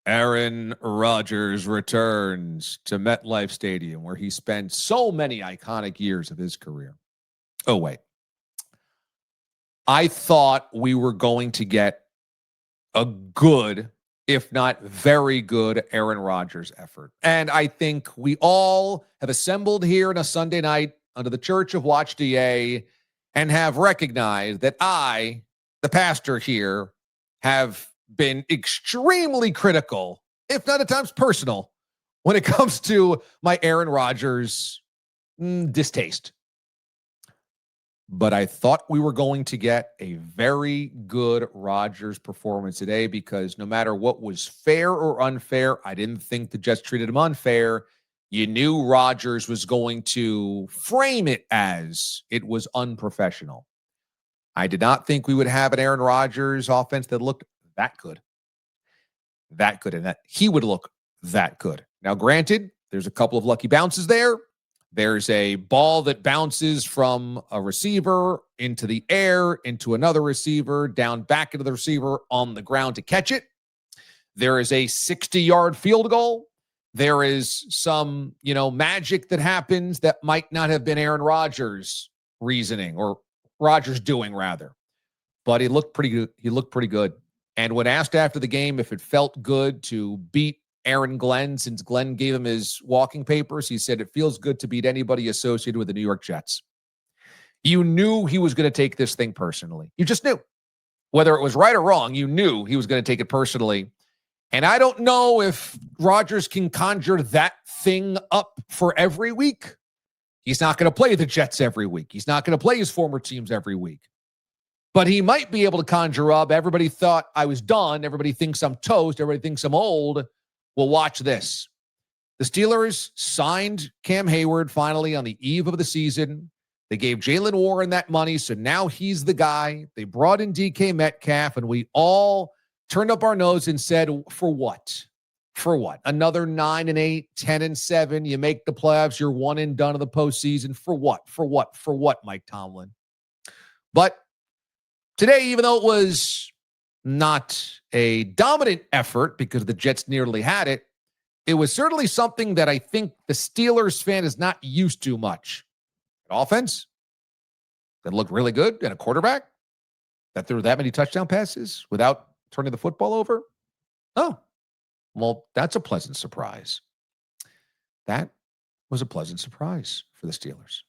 Aaron Rodgers returns to MetLife Stadium, where he spent so many iconic years of his career. Oh, wait. I thought we were going to get a good, if not very good, Aaron Rodgers effort. And I think we all have assembled here on a Sunday night under the Church of Watch DA and have recognized that I, the pastor here, have been extremely critical, if not at times personal, when it comes to my Aaron Rodgers distaste. But I thought we were going to get a very good Rodgers performance today because no matter what was fair or unfair, I didn't think the Jets treated him unfair. You knew Rodgers was going to frame it as it was unprofessional. I did not think we would have an Aaron Rodgers offense that looked that good, and that he would look that good. Now, granted, there's a couple of lucky bounces there. There's a ball that bounces from a receiver into the air, into another receiver, down back into the receiver on the ground to catch it. There is a 60-yard field goal. There is some, magic that happens that might not have been Aaron Rodgers' reasoning or Rodgers doing rather. But he looked pretty good. He looked pretty good. And when asked after the game if it felt good to beat Aaron Glenn, since Glenn gave him his walking papers, he said it feels good to beat anybody associated with the New York Jets. You knew he was going to take this thing personally. You just knew. Whether it was right or wrong, you knew he was going to take it personally. And I don't know if Rodgers can conjure that thing up for every week. He's not going to play the Jets every week. He's not going to play his former teams every week. But he might be able to conjure up. Everybody thought I was done. Everybody thinks I'm toast. Everybody thinks I'm old. Well, watch this. The Steelers signed Cam Hayward finally on the eve of the season. They gave Jalen Warren that money, so now he's the guy. They brought in DK Metcalf, and we all turned up our nose and said, for what? For what? Another 9-8, 10-7. You make the playoffs. You're one and done in the postseason. For what? For what? For what, Mike Tomlin? But today, even though it was not a dominant effort because the Jets nearly had it, it was certainly something that I think the Steelers fan is not used to much. An offense that looked really good and a quarterback that threw that many touchdown passes without turning the football over. Oh, well, that's a pleasant surprise. That was a pleasant surprise for the Steelers.